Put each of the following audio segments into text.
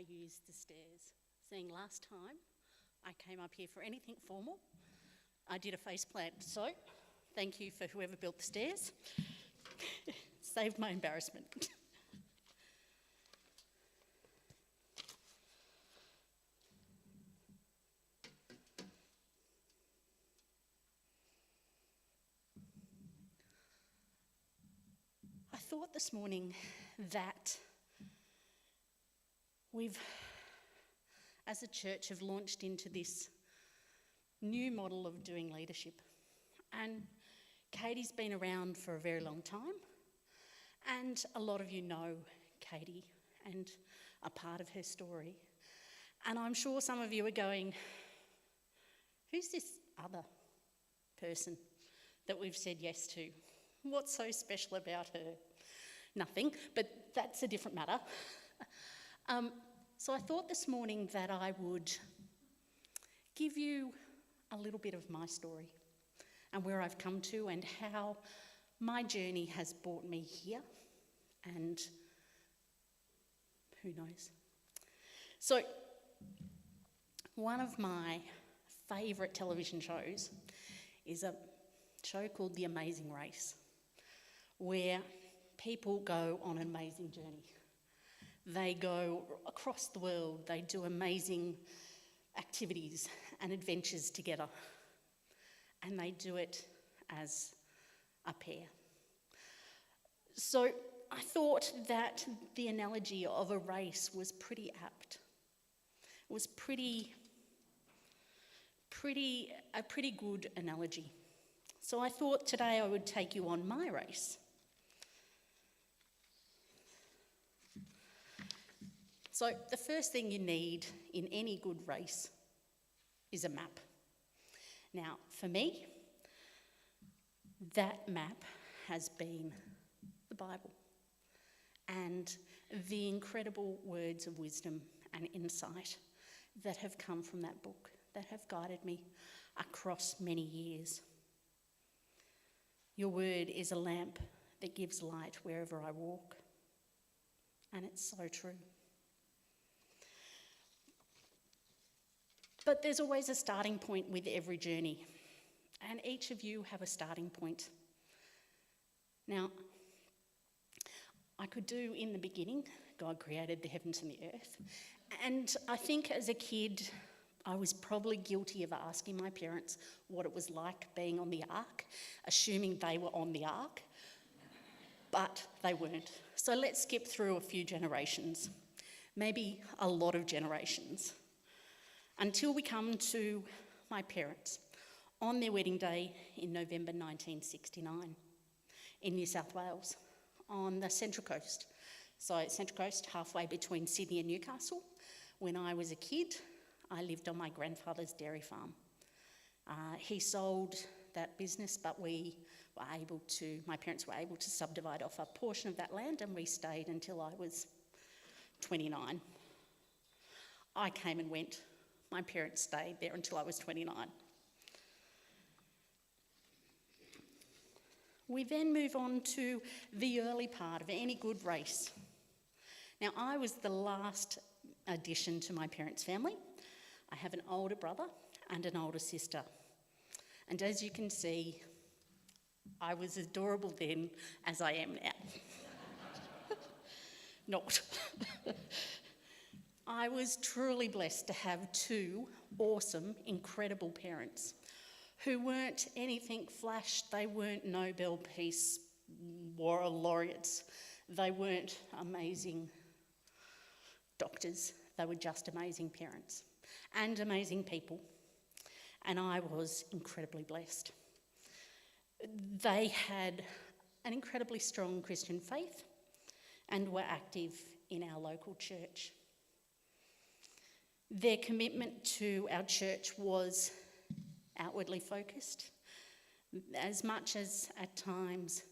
I use the stairs. Seeing last time I came up here for anything formal, I did a face plant, so thank you for whoever built the stairs. Saved my embarrassment. I thought this morning that we've, as a church, have launched into this new model of doing leadership. And Katie's been around for a very long time, and a lot of you know Katie and a part of her story. And I'm sure some of you are going, who's this other person that we've said yes to? What's so special about her? Nothing, but that's a different matter. So I thought this morning that I would give you a little bit of my story and where I've come to and how my journey has brought me here, and who knows. So one of my favourite television shows is a show called The Amazing Race, where people go on an amazing journey. They go across the world, they do amazing activities and adventures together, and they do it as a pair. So I thought that the analogy of a race was pretty apt. It was a pretty good analogy. So I thought today I would take you on my race. So the first thing you need in any good race is a map. Now, for me, that map has been the Bible and the incredible words of wisdom and insight that have come from that book, that have guided me across many years. Your word is a lamp that gives light wherever I walk, and it's so true. But there's always a starting point with every journey, and each of you have a starting point. Now, I could do in the beginning, God created the heavens and the earth, and I think as a kid, I was probably guilty of asking my parents what it was like being on the ark, assuming they were on the ark, but they weren't. So let's skip through a few generations, maybe a lot of generations, until we come to my parents on their wedding day in November 1969 in New South Wales on the Central Coast. So Central Coast, halfway between Sydney and Newcastle. When I was a kid, I lived on my grandfather's dairy farm. He sold that business, but my parents were able to subdivide off a portion of that land, and we stayed until I was 29. I came and went. My parents stayed there until I was 29. We then move on to the early part of any good race. Now, I was the last addition to my parents' family. I have an older brother and an older sister. And as you can see, I was as adorable then as I am now. Not. I was truly blessed to have two awesome, incredible parents who weren't anything flash. They weren't Nobel Peace laureates. They weren't amazing doctors. They were just amazing parents and amazing people. And I was incredibly blessed. They had an incredibly strong Christian faith and were active in our local church. Their commitment to our church was outwardly focused, as much as at times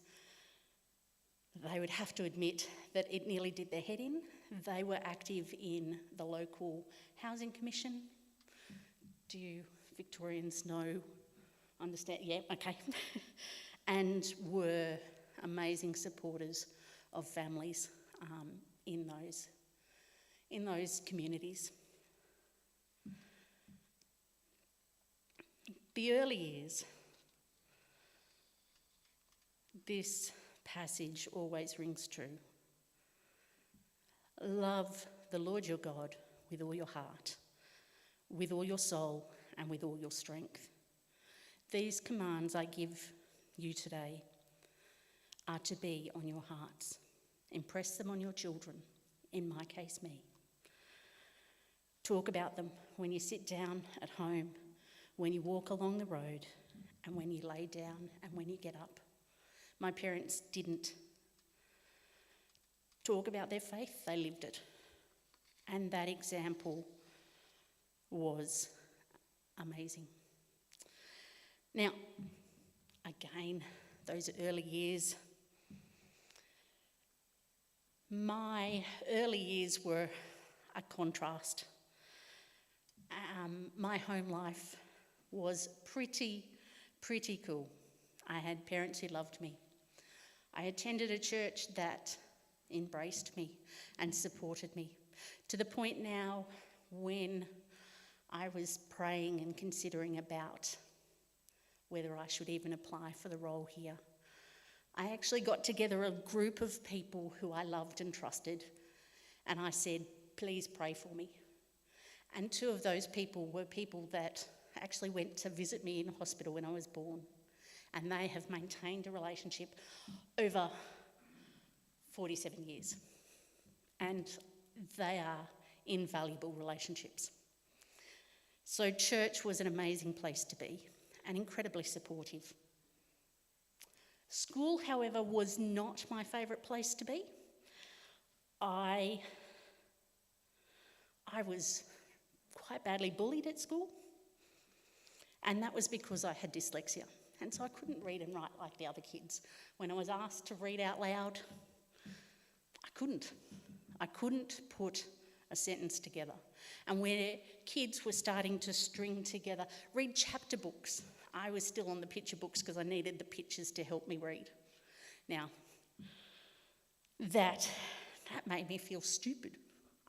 they would have to admit that it nearly did their head in. They were active in the local housing commission. Do you Victorians understand? Yeah, okay. And were amazing supporters of families in in those communities. The early years, this passage always rings true. Love the Lord your God with all your heart, with all your soul, and with all your strength. These commands I give you today are to be on your hearts. Impress them on your children, in my case, me. Talk about them when you sit down at home, when you walk along the road, and when you lay down and when you get up. My parents didn't talk about their faith, they lived it. And that example was amazing. Now, again, those early years, my early years were a contrast. My home life was pretty cool. I had parents who loved me. I attended a church that embraced me and supported me, to the point now when I was praying and considering about whether I should even apply for the role here. I actually got together a group of people who I loved and trusted, and I said, please pray for me. And two of those people were people that actually went to visit me in hospital when I was born, and they have maintained a relationship over 47 years. And they are invaluable relationships. So church was an amazing place to be and incredibly supportive. School, however, was not my favourite place to be. I was quite badly bullied at school, and that was because I had dyslexia, and so I couldn't read and write like the other kids. When I was asked to read out loud, I couldn't put a sentence together. And where kids were starting to string together, read chapter books, I was still on the picture books because I needed the pictures to help me read. Now, that made me feel stupid.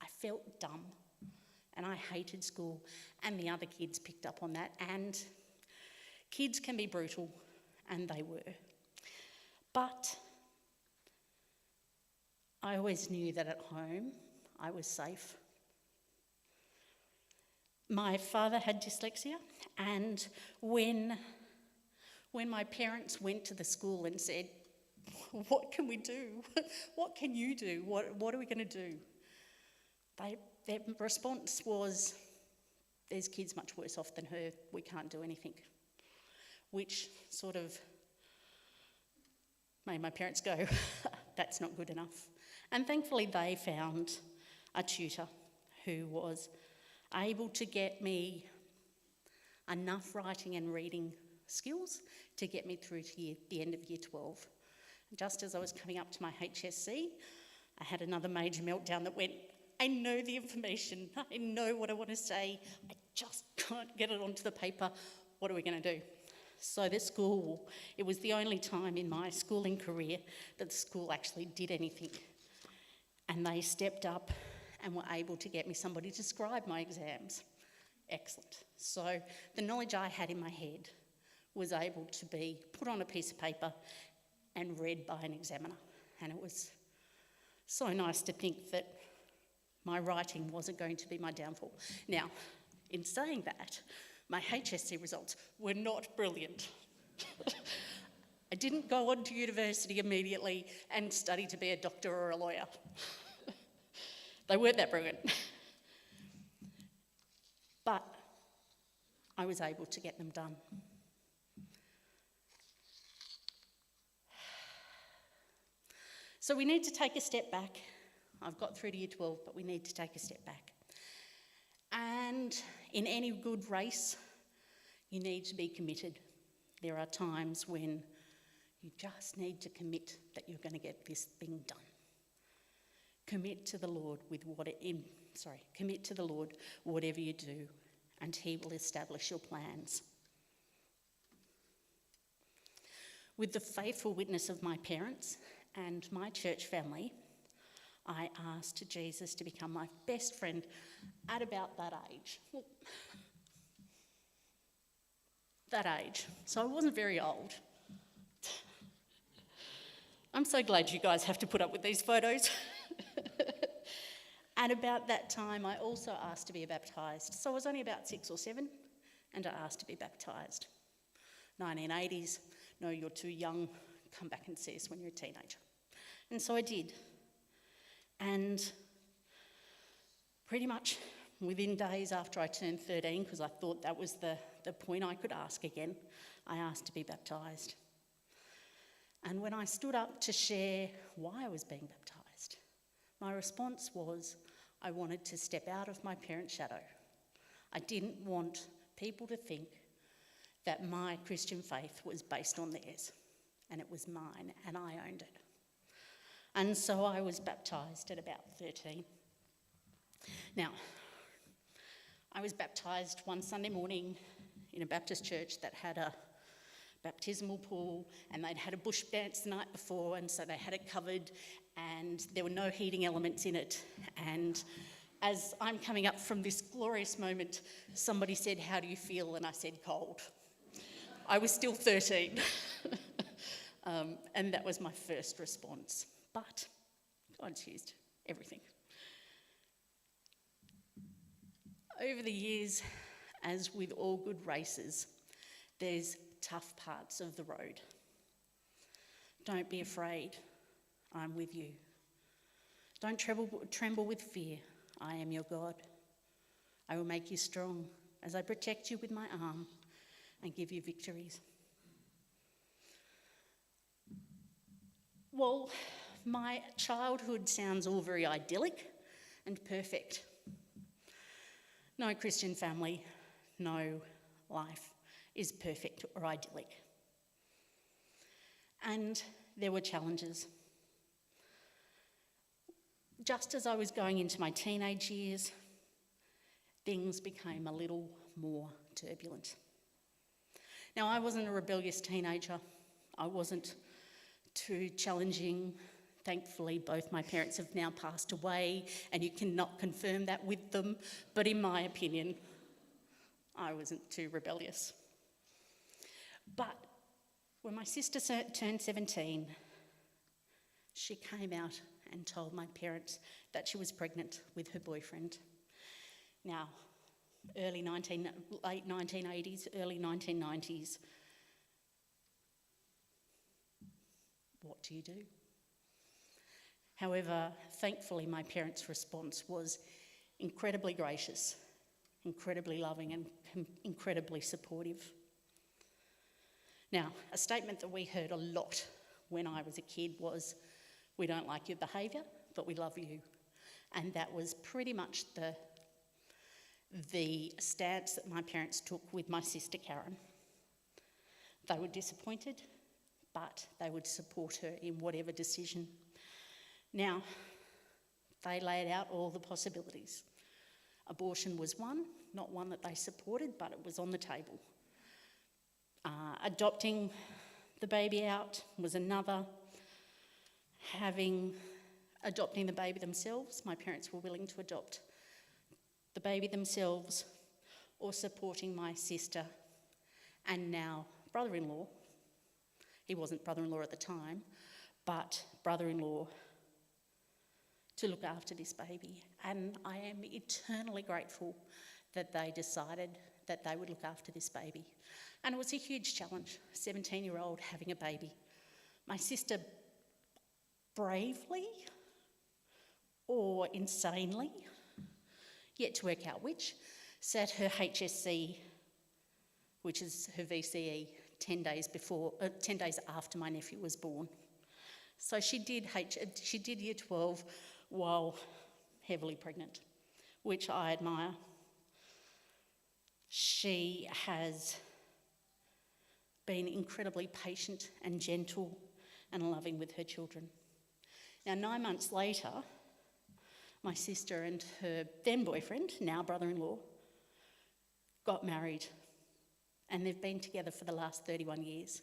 I felt dumb, and I hated school, and the other kids picked up on that, and kids can be brutal, and they were. But I always knew that at home I was safe. My father had dyslexia, and when my parents went to the school and said, what can we do? What can you do? What are we going to do? Their response was, there's kids much worse off than her, we can't do anything. Which sort of made my parents go, that's not good enough. And thankfully they found a tutor who was able to get me enough writing and reading skills to get me through to the end of year 12. Just as I was coming up to my HSC, I had another major meltdown that went, I know the information, I know what I want to say, I just can't get it onto the paper, what are we going to do? So the school, it was the only time in my schooling career that the school actually did anything. And they stepped up and were able to get me somebody to scribe my exams. Excellent. So the knowledge I had in my head was able to be put on a piece of paper and read by an examiner. And it was so nice to think that my writing wasn't going to be my downfall. Now, in saying that, my HSC results were not brilliant. I didn't go on to university immediately and study to be a doctor or a lawyer. They weren't that brilliant. But I was able to get them done. So we need to take a step back. I've got through to year 12, but we need to take a step back. And in any good race, you need to be committed. There are times when you just need to commit that you're going to get this thing done. Commit to the Lord commit to the Lord whatever you do, and He will establish your plans. With the faithful witness of my parents and my church family, I asked Jesus to become my best friend at about that age. Well, that age. So I wasn't very old. I'm so glad you guys have to put up with these photos. At about that time, I also asked to be baptised. So I was only about 6 or 7, and I asked to be baptised. 1980s, no, you're too young, come back and see us when you're a teenager. And so I did. And pretty much within days after I turned 13, because I thought that was the point I could ask again, I asked to be baptised. And when I stood up to share why I was being baptised, my response was, I wanted to step out of my parents' shadow. I didn't want people to think that my Christian faith was based on theirs, and it was mine, and I owned it. And so I was baptised at about 13. Now, I was baptised one Sunday morning in a Baptist church that had a baptismal pool, and they'd had a bush dance the night before, and so they had it covered, and there were no heating elements in it. And as I'm coming up from this glorious moment, somebody said, "How do you feel?" And I said, "Cold." I was still 13. And that was my first response. But God's used everything. Over the years, as with all good races, there's tough parts of the road. Don't be afraid. I'm with you. Don't tremble with fear. I am your God. I will make you strong as I protect you with my arm and give you victories. Well, my childhood sounds all very idyllic and perfect. No Christian family, no life is perfect or idyllic. And there were challenges. Just as I was going into my teenage years, things became a little more turbulent. Now, I wasn't a rebellious teenager. I wasn't too challenging. Thankfully, both my parents have now passed away, and you cannot confirm that with them. But in my opinion, I wasn't too rebellious. But when my sister turned 17, she came out and told my parents that she was pregnant with her boyfriend. Now, late 1980s, early 1990s, what do you do? However, thankfully, my parents' response was incredibly gracious, incredibly loving, and incredibly supportive. Now, a statement that we heard a lot when I was a kid was, "We don't like your behaviour, but we love you." And that was pretty much the stance that my parents took with my sister Karen. They were disappointed, but they would support her in whatever decision. Now, they laid out all the possibilities. Abortion was one, not one that they supported, but it was on the table. Adopting the baby out was another. Adopting the baby themselves, my parents were willing to adopt the baby themselves, or supporting my sister and now brother-in-law. He wasn't brother-in-law at the time, but brother-in-law, to look after this baby. And I am eternally grateful that they decided that they would look after this baby. And it was a huge challenge, 17-year-old having a baby. My sister bravely or insanely, yet to work out which, sat her HSC, which is her VCE, 10 days after my nephew was born. So she did year 12 while heavily pregnant, which I admire. She has been incredibly patient and gentle and loving with her children. Now, 9 months later, my sister and her then boyfriend, now brother-in-law, got married, and they've been together for the last 31 years.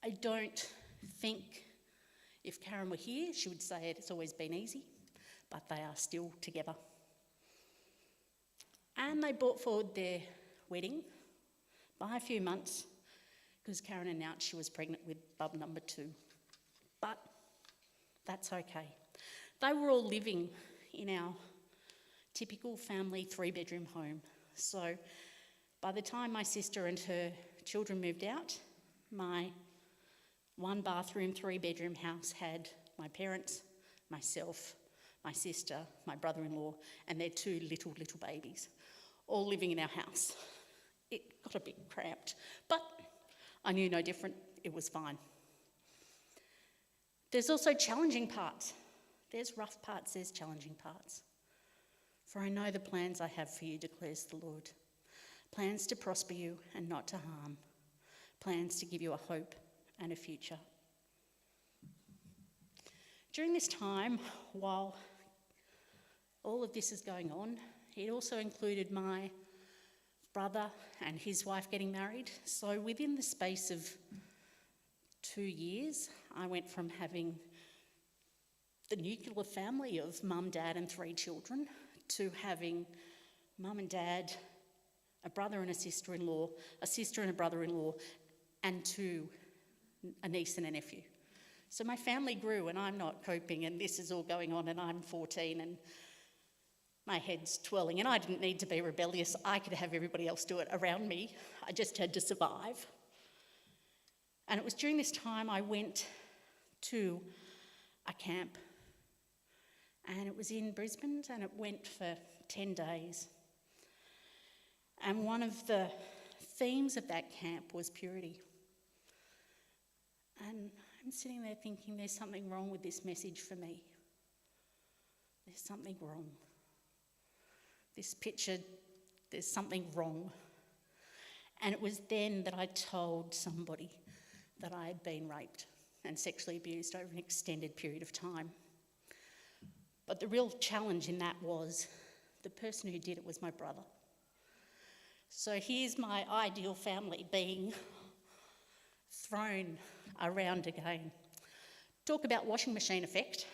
I don't think If Karen were here, she would say it's always been easy, but they are still together. And they brought forward their wedding by a few months because Karen announced she was pregnant with bub number 2. But that's okay. They were all living in our typical family 3-bedroom home. So by the time my sister and her children moved out, my 1-bathroom, 3-bedroom house had my parents, myself, my sister, my brother-in-law, and their 2 little babies, all living in our house. It got a bit cramped, but I knew no different. It was fine. There's also challenging parts. There's rough parts, there's challenging parts. For I know the plans I have for you, declares the Lord. Plans to prosper you and not to harm. Plans to give you a hope and a future. During this time, while all of this is going on, it also included my brother and his wife getting married. So within the space of 2 years, I went from having the nuclear family of mum, dad and 3 children to having mum and dad, a brother and a sister-in-law, a sister and a brother-in-law, and a niece and a nephew. So my family grew and I'm not coping and this is all going on and I'm 14 and my head's twirling and I didn't need to be rebellious. I could have everybody else do it around me. I just had to survive. And it was during this time I went to a camp and it was in Brisbane and it went for 10 days. And one of the themes of that camp was purity. And I'm sitting there thinking there's something wrong with this message for me. There's something wrong. This picture, there's something wrong. And it was then that I told somebody that I had been raped and sexually abused over an extended period of time. But the real challenge in that was the person who did it was my brother. So here's my ideal family being thrown around again. Talk about washing machine effect.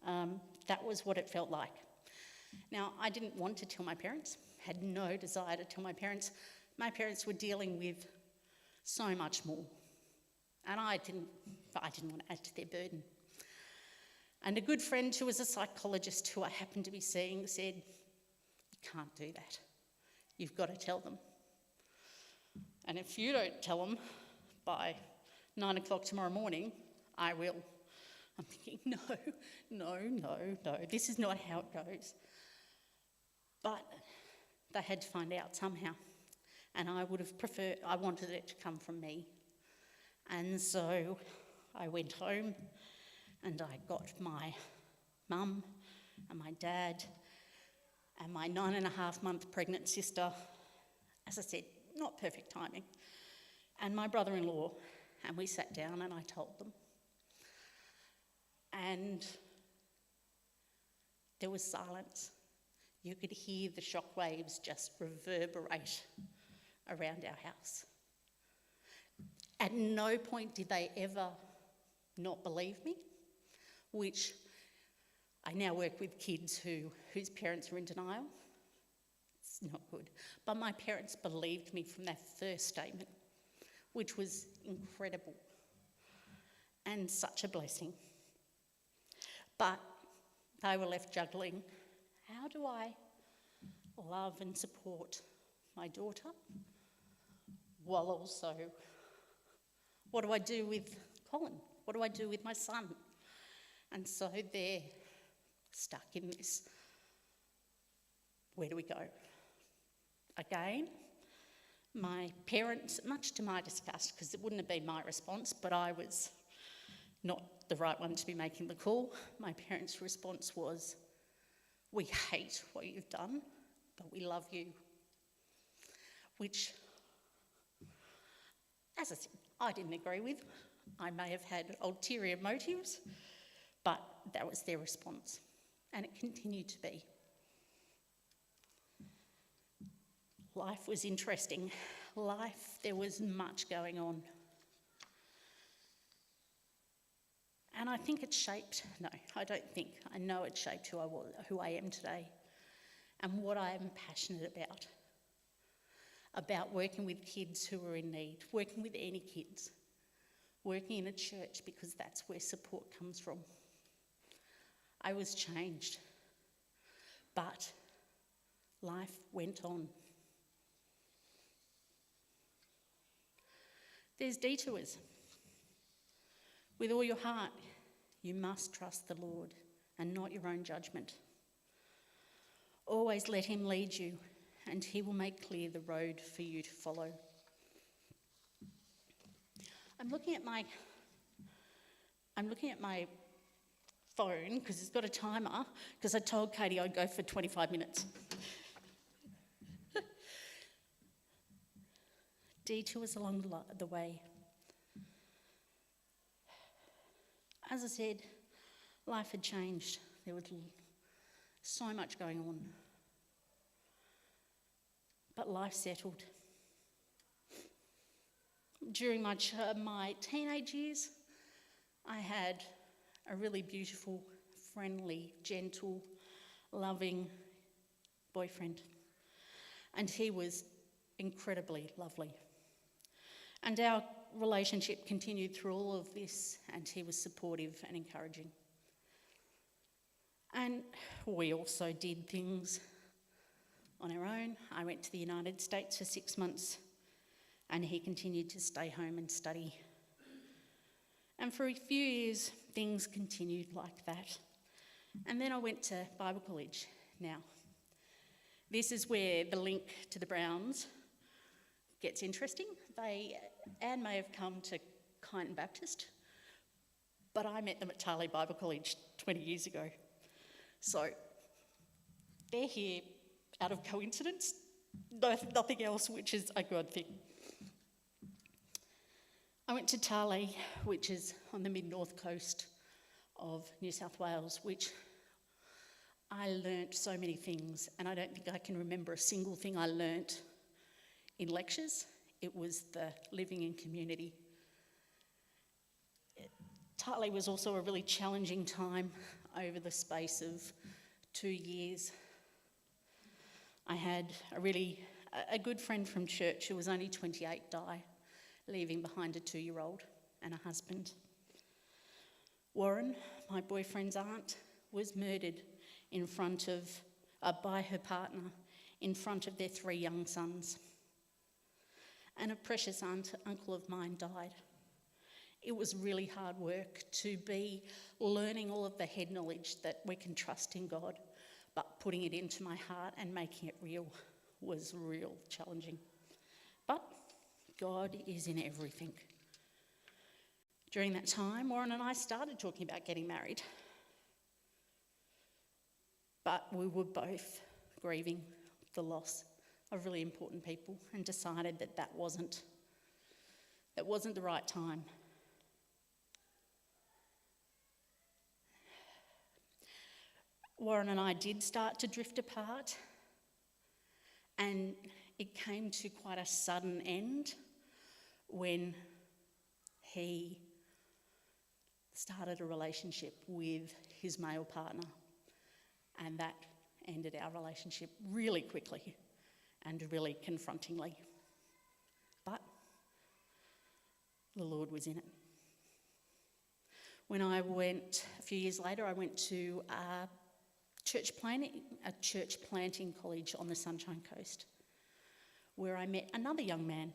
That was what it felt like. Now, I didn't want to tell my parents, had no desire to tell my parents. My parents were dealing with so much more. And I didn't want to add to their burden. And a good friend who was a psychologist who I happened to be seeing said, you can't do that. You've got to tell them. And if you don't tell them by 9 o'clock tomorrow morning, I will. I'm thinking, no, this is not how it goes. But they had to find out somehow. And I wanted it to come from me. And so I went home and I got my mum and my dad and my 9.5-month pregnant sister, as I said, not perfect timing, and my brother-in-law, and we sat down and I told them. And there was silence. You could hear the shockwaves just reverberate around our house. At no point did they ever not believe me, which I now work with kids whose parents are in denial. It's not good. But my parents believed me from that first statement, which was incredible and such a blessing. But they were left juggling. How do I love and support my daughter while also, what do I do with Colin? What do I do with my son? And so they're stuck in this. Where do we go? Again, my parents, much to my disgust, because it wouldn't have been my response, but I was not the right one to be making the call. My parents' response was, we hate what you've done, but we love you. Which, as I said, I didn't agree with. I may have had ulterior motives, but that was their response, and it continued to be. Life was interesting. There was much going on. And I think it shaped, no, I don't think, I know it shaped who I am today and what I am passionate about working with kids who are in need, working with any kids, working in a church because that's where support comes from. I was changed, but life went on. There's detours. With all your heart, you must trust the Lord and not your own judgment. Always let him lead you, and he will make clear the road for you to follow. I'm looking at my phone because it's got a timer, because I told Katie I'd go for 25 minutes. Detours along the way. As I said, life had changed. There was so much going on. But life settled. During my teenage years, I had a really beautiful, friendly, gentle, loving boyfriend. And he was incredibly lovely. And our relationship continued through all of this, and he was supportive and encouraging. And we also did things on our own. I went to the United States for 6 months, and he continued to stay home and study. And for a few years, things continued like that. And then I went to Bible college. Now, this is where the link to the Browns gets interesting. Anne may have come to Kyneton Baptist, but I met them at Tarlee Bible College 20 years ago. So they're here out of coincidence, nothing else, which is a good thing. I went to Tarlee, which is on the mid-north coast of New South Wales, which I learnt so many things, and I don't think I can remember a single thing I learnt in lectures. It was the living in community. Tarlee was also a really challenging time over the space of 2 years. I had a good friend from church who was only 28 die, leaving behind a 2-year-old and a husband. Warren, my boyfriend's aunt, was murdered by her partner in front of their 3 young sons. And a precious uncle of mine died. It was really hard work to be learning all of the head knowledge that we can trust in God, but putting it into my heart and making it real was real challenging. But God is in everything. During that time, Warren and I started talking about getting married. But we were both grieving the loss of really important people and decided that wasn't the right time. Warren and I did start to drift apart, and it came to quite a sudden end when he started a relationship with his male partner, and that ended our relationship really quickly and really confrontingly. But the Lord was in it. When a few years later, I went to a church planting college on the Sunshine Coast, where I met another young man.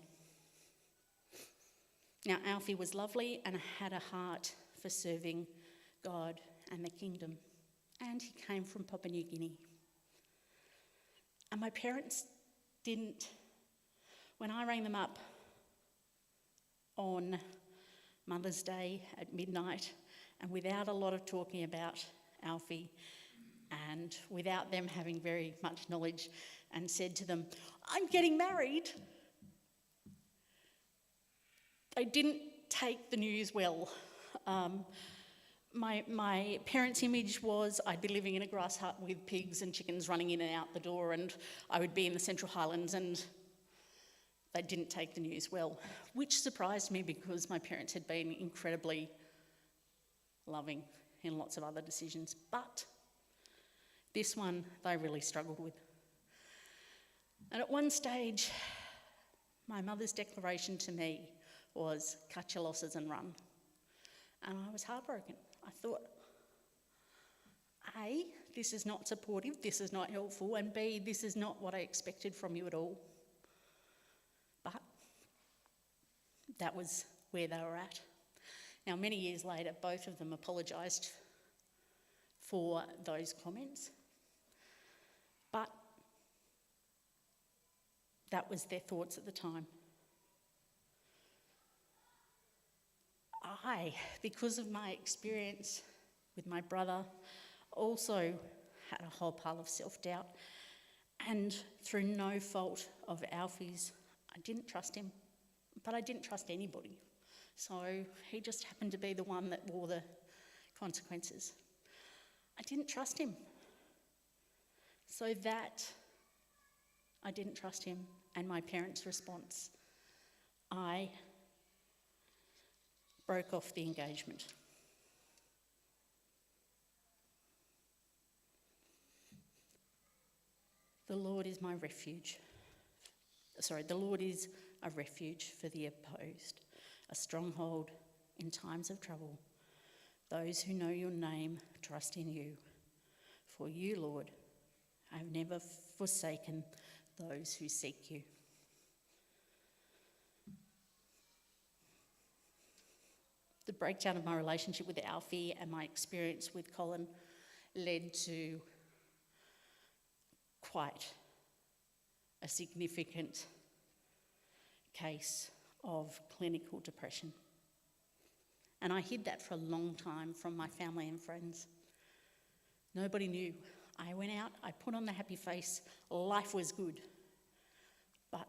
Now, Alfie was lovely and had a heart for serving God and the kingdom, and he came from Papua New Guinea. And my parents when I rang them up on Mother's Day at midnight, and without a lot of talking about Alfie, and without them having very much knowledge, and said to them, "I'm getting married," they didn't take the news well. My parents' image was I'd be living in a grass hut with pigs and chickens running in and out the door, and I would be in the Central Highlands, and they didn't take the news well, which surprised me because my parents had been incredibly loving in lots of other decisions. But this one they really struggled with. And at one stage, my mother's declaration to me was, cut your losses and run. And I was heartbroken. I thought, A, this is not supportive, this is not helpful, and B, this is not what I expected from you at all. But that was where they were at. Now, many years later, both of them apologised for those comments, but that was their thoughts at the time. I, because of my experience with my brother, also had a whole pile of self-doubt, and through no fault of Alfie's, I didn't trust him, but I didn't trust anybody. So he just happened to be the one that wore the consequences. I didn't trust him. So that I didn't trust him, and my parents' response, I broke off the engagement. The Lord is my refuge. The Lord is a refuge for the opposed, a stronghold in times of trouble. Those who know your name trust in you. For you, Lord, have never forsaken those who seek you. The breakdown of my relationship with Alfie and my experience with Colin led to quite a significant case of clinical depression. And I hid that for a long time from my family and friends. Nobody knew. I went out, I put on the happy face, life was good. But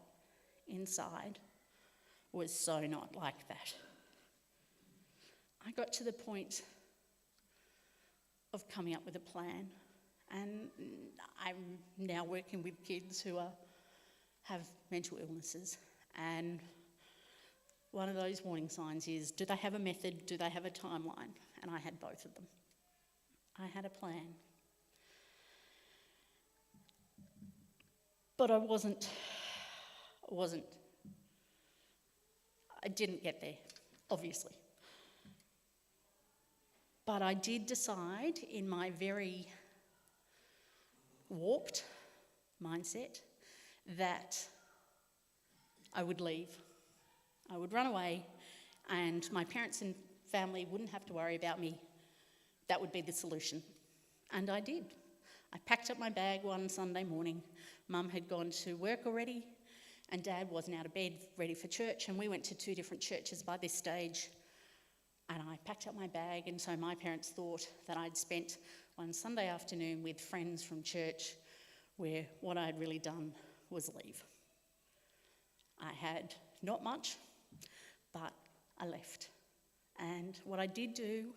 inside was so not like that. I got to the point of coming up with a plan, and I'm now working with kids who have mental illnesses, and one of those warning signs is, do they have a method, do they have a timeline? And I had both of them. I had a plan. But I didn't get there, obviously. But I did decide in my very warped mindset that I would leave. I would run away, and my parents and family wouldn't have to worry about me. That would be the solution. And I did. I packed up my bag one Sunday morning. Mum had gone to work already, and Dad wasn't out of bed ready for church, and we went to 2 different churches by this stage. And I packed up my bag, and so my parents thought that I'd spent one Sunday afternoon with friends from church where what I'd really done was leave. I had not much, but I left. And what I did do,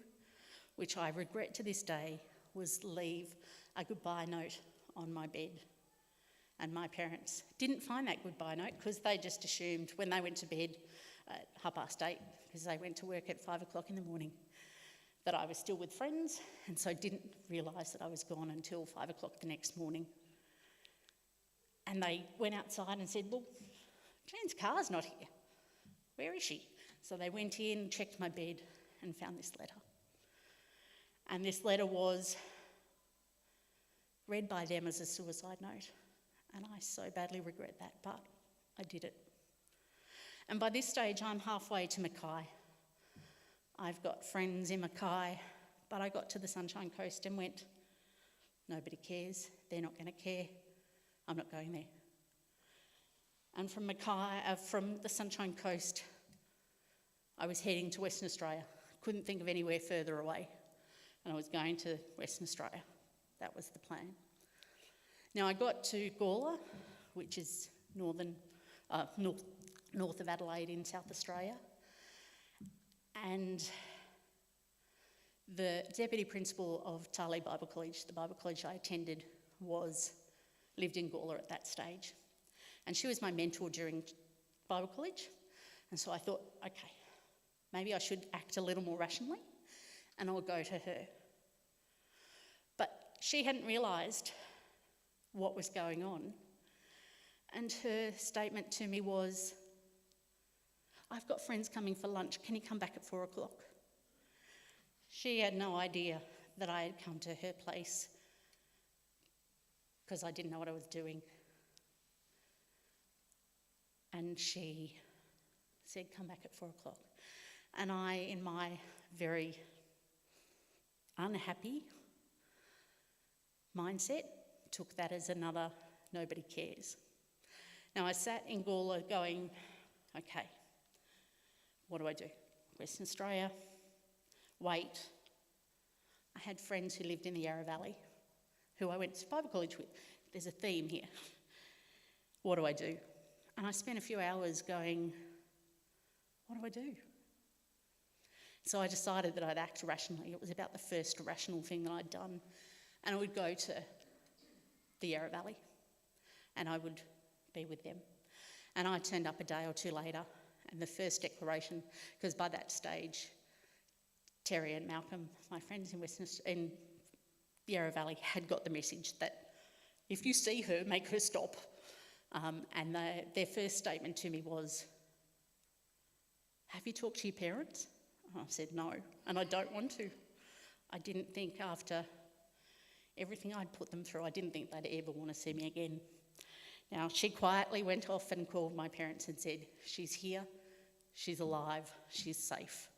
which I regret to this day, was leave a goodbye note on my bed. And my parents didn't find that goodbye note because they just assumed when they went to bed at 8:30, because they went to work at 5 o'clock in the morning, that I was still with friends, and so didn't realise that I was gone until 5 o'clock the next morning. And they went outside and said, well, Jan's car's not here. Where is she? So they went in, checked my bed, and found this letter. And this letter was read by them as a suicide note. And I so badly regret that, but I did it. And by this stage, I'm halfway to Mackay. I've got friends in Mackay, but I got to the Sunshine Coast and went, nobody cares, they're not going to care, I'm not going there. And from Mackay, from the Sunshine Coast, I was heading to Western Australia. Couldn't think of anywhere further away, and I was going to Western Australia. That was the plan. Now I got to Gawler, which is north of Adelaide in South Australia, and the deputy principal of Tarlee Bible College, the Bible college I attended, lived in Gawler at that stage. And she was my mentor during Bible college. And so I thought, okay, maybe I should act a little more rationally and I'll go to her. But she hadn't realised what was going on, and her statement to me was, "I've got friends coming for lunch, can you come back at 4 o'clock?" She had no idea that I had come to her place because I didn't know what I was doing. And she said, "Come back at 4 o'clock." And I, in my very unhappy mindset, took that as another nobody cares. Now I sat in Gawler going, okay, what do I do? Western Australia, wait. I had friends who lived in the Yarra Valley, who I went to Bible college with. There's a theme here. What do I do? And I spent a few hours going, what do I do? So I decided that I'd act rationally. It was about the first rational thing that I'd done. And I would go to the Yarra Valley and I would be with them. And I turned up a day or two later, and the first declaration, because by that stage, Terry and Malcolm, my friends in Yarra Valley, had got the message that if you see her, make her stop. And their first statement to me was, "Have you talked to your parents?" And I said, "No, and I don't want to." I didn't think, after everything I'd put them through, I didn't think they'd ever want to see me again. Now, she quietly went off and called my parents and said, "She's here, she's alive, she's safe.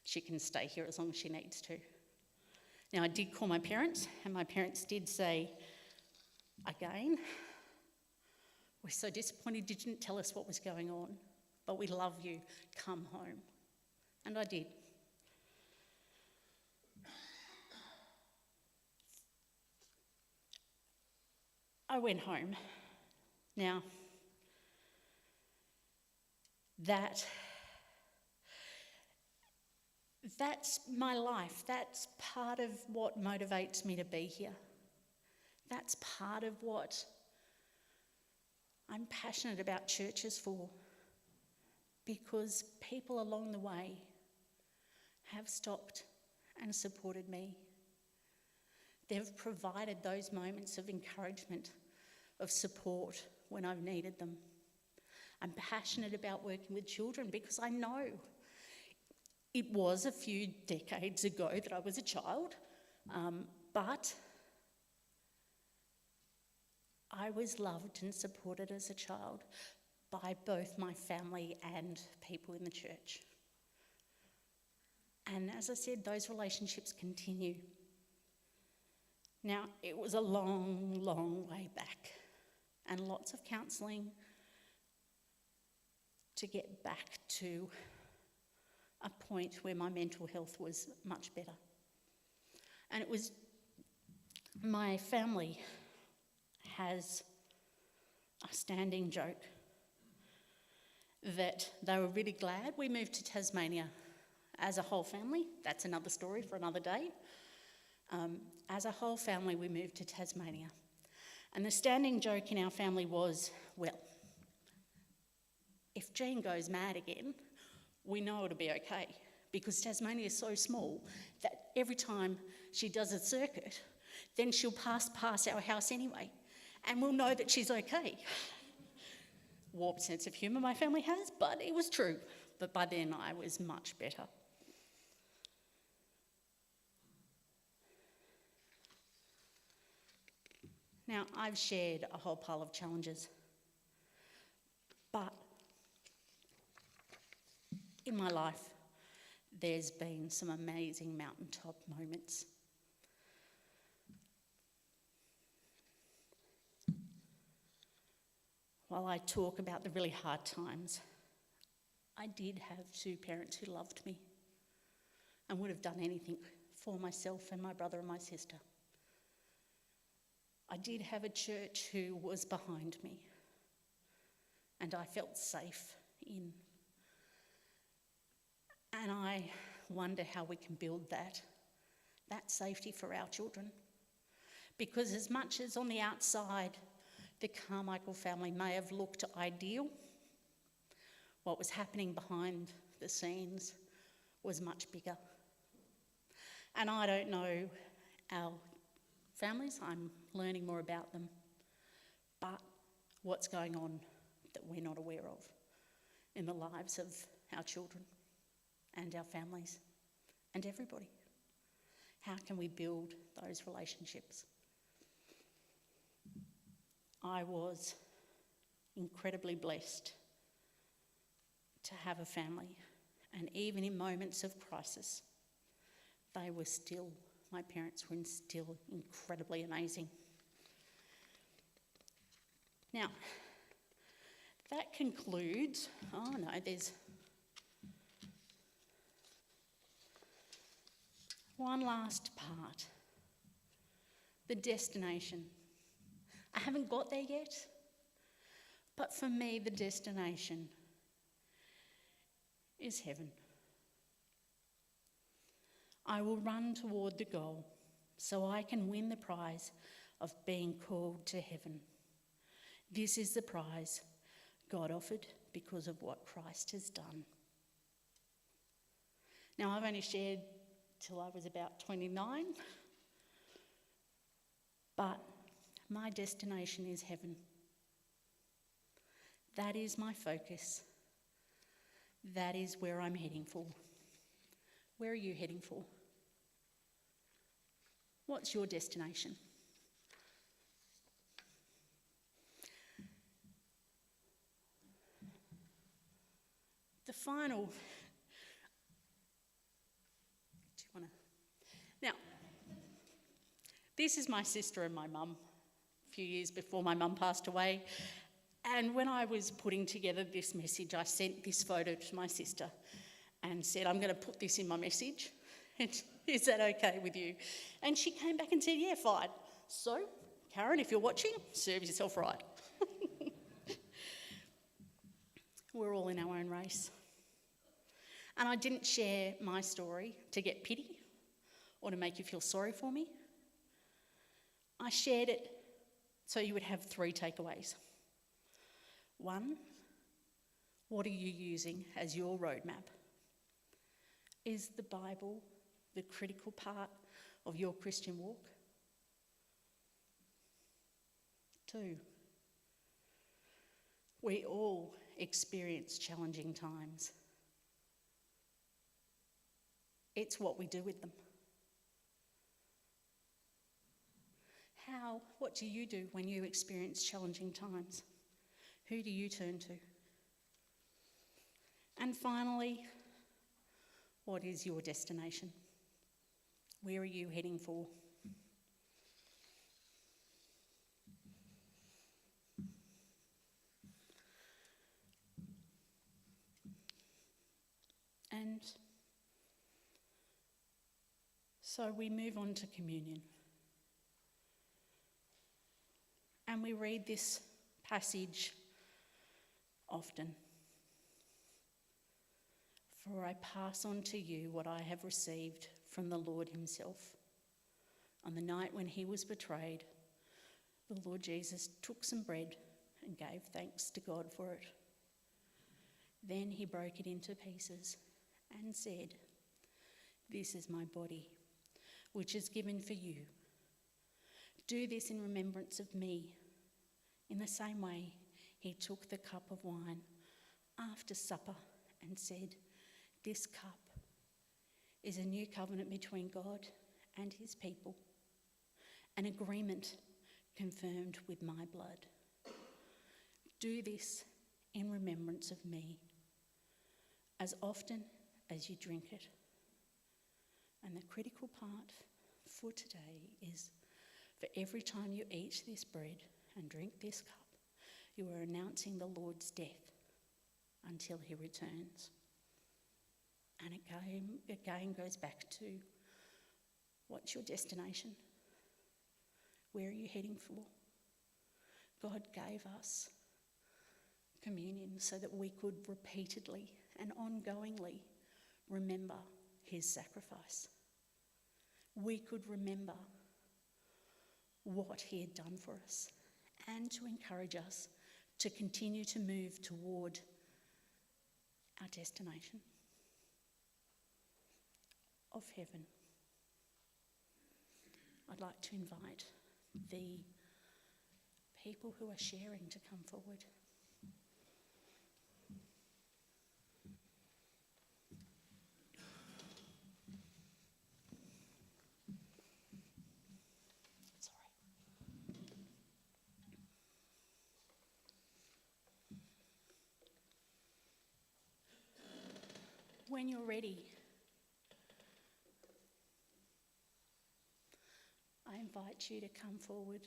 She can stay here as long as she needs to." Now, I did call my parents, and my parents did say, again, "We're so disappointed you didn't tell us what was going on, but we love you, come home." And I did. I went home. Now, that's my life. That's part of what motivates me to be here. That's part of what I'm passionate about churches for, because people along the way have stopped and supported me. They've provided those moments of encouragement, of support when I've needed them. I'm passionate about working with children because I know it was a few decades ago that I was a child, but I was loved and supported as a child by both my family and people in the church. And as I said, those relationships continue. Now, it was a long, long way back, and lots of counselling to get back to a point where my mental health was much better. And it was, my family has a standing joke that they were really glad we moved to Tasmania as a whole family. That's another story for another day. As a whole family, we moved to Tasmania. And the standing joke in our family was, well, if Jean goes mad again, we know it'll be okay, because Tasmania is so small that every time she does a circuit, then she'll pass our house anyway, and we'll know that she's okay. Warped sense of humour my family has, but it was true. But by then I was much better. Now, I've shared a whole pile of challenges, but in my life, there's been some amazing mountaintop moments. While I talk about the really hard times, I did have two parents who loved me and would have done anything for myself and my brother and my sister. I did have a church who was behind me and I felt safe in. And I wonder how we can build that safety for our children. Because as much as on the outside the Carmichael family may have looked ideal, what was happening behind the scenes was much bigger. And I don't know our families, I'm learning more about them, but what's going on that we're not aware of in the lives of our children and our families and everybody. How can we build those relationships? I was incredibly blessed to have a family, and even in moments of crisis, my parents were still incredibly amazing. Now, that concludes, there's one last part, the destination. I haven't got there yet, but for me, the destination is heaven. I will run toward the goal so I can win the prize of being called to heaven. This is the prize God offered because of what Christ has done. Now, I've only shared till I was about 29, but my destination is heaven. That is my focus. That is where I'm heading for. Where are you heading for? What's your destination? The final. Do you want to? Now, this is my sister and my mum, a few years before my mum passed away. And when I was putting together this message, I sent this photo to my sister and said, I'm going to put this in my message. Is that okay with you? And she came back and said, yeah, fine. So, Karen, if you're watching, serve yourself right. We're all in our own race. And I didn't share my story to get pity or to make you feel sorry for me. I shared it so you would have 3 takeaways. 1, what are you using as your roadmap? Is the Bible the critical part of your Christian walk? 2, we all experience challenging times. It's what we do with them. What do you do when you experience challenging times? Who do you turn to? And finally, what is your destination? Where are you heading for? And so we move on to communion. And we read this passage often. For I pass on to you what I have received from the Lord himself. On the night when he was betrayed, the Lord Jesus took some bread and gave thanks to God for it. Then he broke it into pieces and said, "This is my body, which is given for you. Do this in remembrance of me." In the same way, he took the cup of wine after supper and said, "This cup is a new covenant between God and his people, an agreement confirmed with my blood. Do this in remembrance of me as often as you drink it." And the critical part for today is, for every time you eat this bread and drink this cup, you are announcing the Lord's death until he returns. And again goes back to, what's your destination? Where are you heading for? God gave us communion so that we could repeatedly and ongoingly remember his sacrifice. We could remember what he had done for us and to encourage us to continue to move toward our destination of heaven. I'd like to invite the people who are sharing to come forward. When you're ready, I invite you to come forward